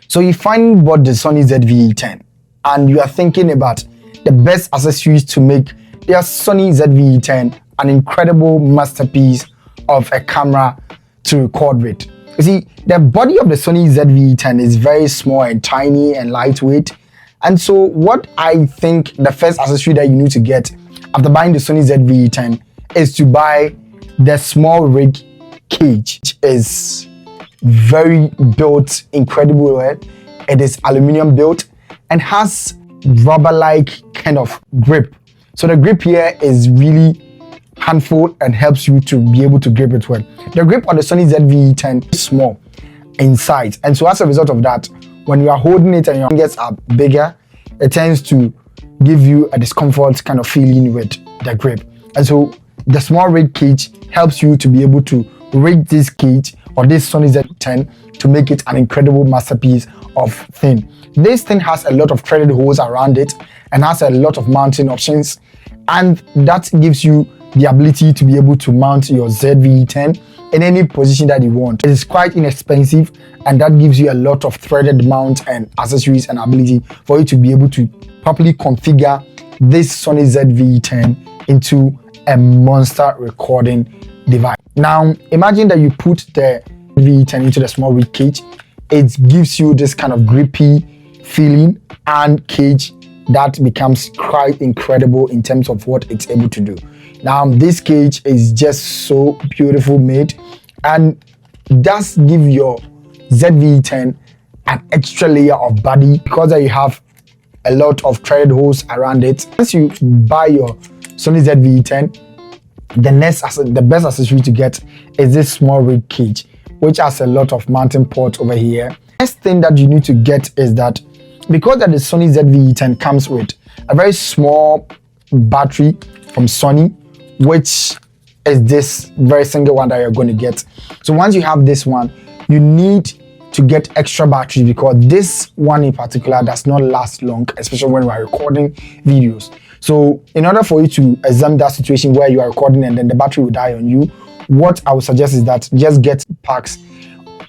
So you finally bought the Sony ZV-E10 and you are thinking about the best accessories to make your Sony ZV-E10 an incredible masterpiece of a camera to record with. You see, the body of the Sony ZV-E10 is very small and tiny and lightweight. And so what I think the first accessory that you need to get after buying the Sony ZV-E10 is to buy the small rig cage. Which is very built incredible well. It is aluminum built and has rubber-like kind of grip. So the grip here is really handful and helps you to be able to grip it well. The grip on the Sony ZV-E10 is small in size, and so as a result of that, when you are holding it and your fingers are bigger, it tends to give you a discomfort kind of feeling with the grip. And so the small rig cage helps you to be able to rig this cage or this Sony ZV-E10 to make it an incredible masterpiece of thing. This thing has a lot of threaded holes around it and has a lot of mounting options, and that gives you the ability to be able to mount your ZV-E10 in any position that you want. It is quite inexpensive, and that gives you a lot of threaded mount and accessories and ability for you to be able to properly configure this Sony ZV-E10 into a monster recording device. Now imagine that you put the ZV-E10 into the small rig cage. It gives you this kind of grippy feeling and cage that becomes quite incredible in terms of what it's able to do. Now this cage is just so beautiful made and does give your ZV-E10 an extra layer of body because you have a lot of threaded holes around it. Once you buy your Sony ZV-E10, the best accessory to get is this small rig cage, which has a lot of mounting ports over here. Next thing that you need to get is that because that the Sony ZV-E10 comes with a very small battery from Sony, which is this very single one that you're going to get. So once you have this one, you need to get extra battery because this one in particular does not last long, especially when we are recording videos. So in order for you to exempt that situation where you are recording and then the battery will die on you, what I would suggest is that just get packs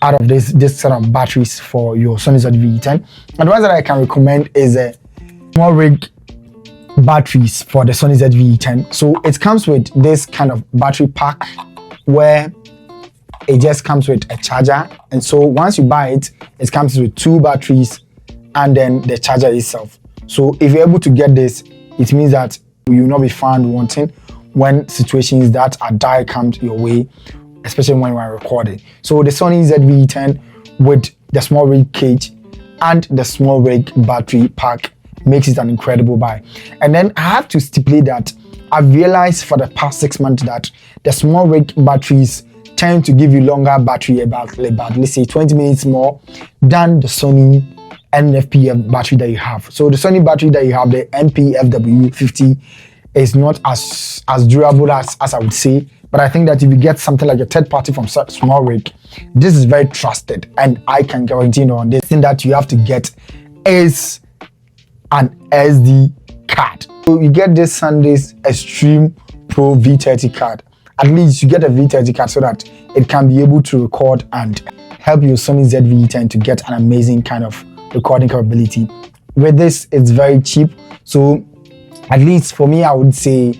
out of this sort of batteries for your Sony ZV-E10. And the ones that I can recommend is a small rig batteries for the Sony ZV-E10. So it comes with this kind of battery pack where it just comes with a charger, and so once you buy it, it comes with 2 batteries and then the charger itself. So if you're able to get this, it means that you will not be found wanting when situations that a die comes your way, especially when we are recording. So the Sony ZV-E10 with the small rig cage and the small rig battery pack makes it an incredible buy. And then I have to stipulate that I've realized for the past 6 months that the small rig batteries tend to give you longer battery, about let's say 20 minutes more than the Sony NFPF battery that you have. So the Sony battery that you have, the NPFW50, is not as durable as I would say, but I think that if you get something like a third party from small rig, this is very trusted, and I can guarantee on this thing that you have to get is an SD card. So you get this SanDisk Extreme Pro V30 card. At least you get a V30 card so that it can be able to record and help your Sony ZV-E10 to get an amazing kind of recording capability. With this, it's very cheap. So at least for me, I would say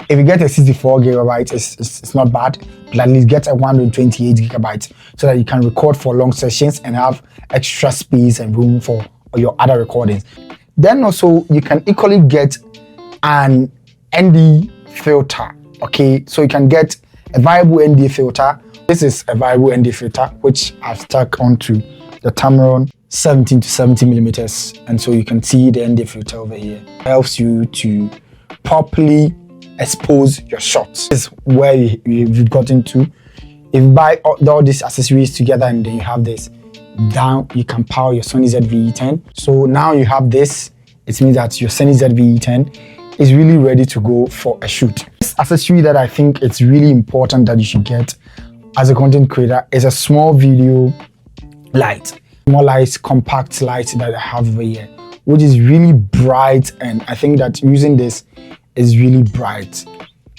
if you get a 64 gigabytes, it's not bad, but at least get a 128 gigabytes so that you can record for long sessions and have extra space and room for your other recordings. Then also you can equally get an ND filter. Okay, so you can get a variable ND filter. This is a variable ND filter which I've stuck onto the Tamron 17 to 70 millimeters, and so you can see the ND filter over here. It helps you to properly expose your shots. This is where you've gotten to. If you buy all these accessories together and then you have this down, you can power your Sony ZV-E10. So now you have this, it means that your Sony ZV-E10 is really ready to go for a shoot. This accessory that I think it's really important that you should get as a content creator is a small video light. Small light, compact light that I have over here, which is really bright, and I think that using this is really bright.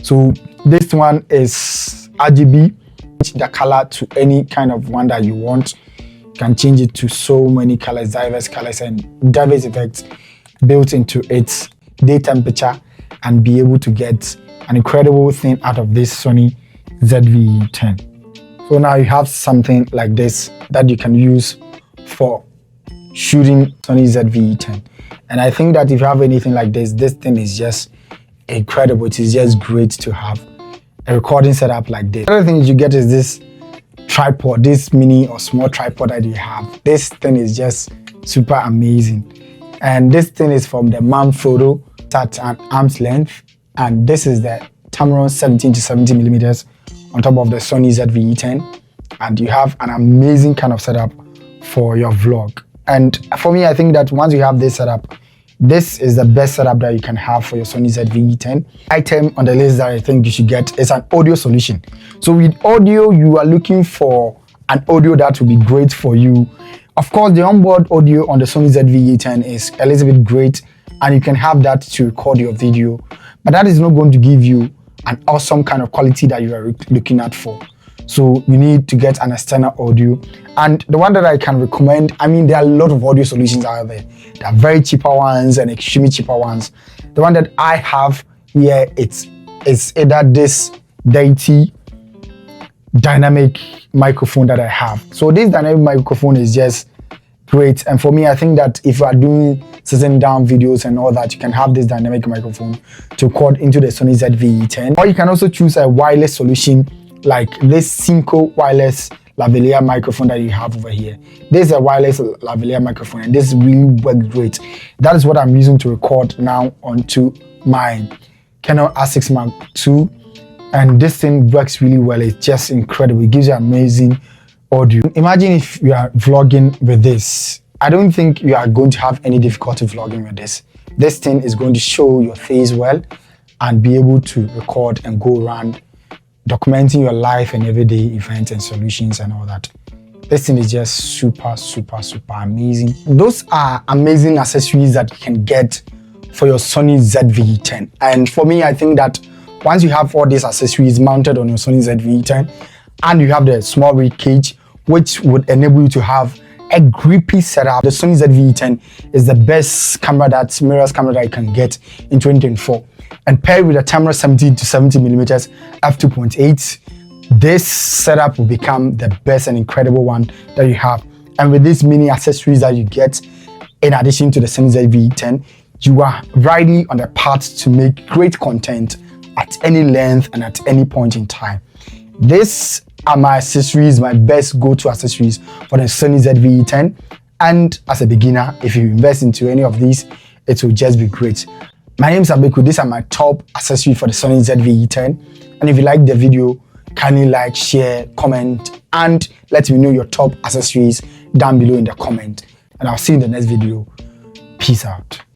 So this one is RGB, change the color to any kind of one that you want. can change it to so many colors, diverse colors and diverse effects built into its day temperature, and be able to get an incredible thing out of this Sony ZV-E10. So now you have something like this that you can use for shooting Sony ZV-E10. And I think that if you have anything like this thing is just incredible. It is just great to have a recording setup like this. The other thing you get is this tripod, this mini or small tripod that you have. This thing is just super amazing. And this thing is from the Manfrotto at an arm's length. And this is the Tamron 17 to 70 millimeters on top of the Sony ZV-E10. And you have an amazing kind of setup for your vlog. And for me, I think that once you have this setup, this is the best setup that you can have for your Sony ZV-E10. Item on the list that I think you should get is an audio solution. So with audio, you are looking for an audio that will be great for you. Of course, the onboard audio on the Sony ZV-E10 is a little bit great, and you can have that to record your video, but that is not going to give you an awesome kind of quality that you are looking at for. So you need to get an external audio. And the one that I can recommend, I mean, there are a lot of audio solutions out there. There are very cheaper ones and extremely cheaper ones. The one that I have here, it's either this DAITY dynamic microphone that I have. So this dynamic microphone is just great. And for me, I think that if you are doing sitting down videos and all that, you can have this dynamic microphone to record into the Sony ZV-E10. Or you can also choose a wireless solution like this ABEiiiKU wireless lavalier microphone that you have over here. This is a wireless lavalier microphone, and this really works great. That is what I'm using to record now onto my Canon R6 Mark II, and this thing works really well. It's just incredible. It gives you amazing audio. Imagine if you are vlogging with this. I don't think you are going to have any difficulty vlogging with this. This thing is going to show your face well and be able to record and go around documenting your life and everyday events and solutions and all that. This thing is just super amazing. Those are amazing accessories that you can get for your Sony ZV-E10. And for me, I think that once you have all these accessories mounted on your Sony ZV-E10 and you have the small rate cage, which would enable you to have a grippy setup, the Sony ZV-E10 is the best mirrorless camera that you can get in 2024. And paired with a Tamron 17 to 70 millimeters f2.8, this setup will become the best and incredible one that you have. And with these mini accessories that you get, in addition to the Sony ZV-E10, you are rightly on the path to make great content at any length and at any point in time. These are my accessories, my best go-to accessories for the Sony ZV-E10. And as a beginner, if you invest into any of these, it will just be great. My name is ABEiiiKU. These are my top accessories for the Sony ZV-E10. And if you like the video, kindly like, share, comment, and let me know your top accessories down below in the comment. And I'll see you in the next video. Peace out.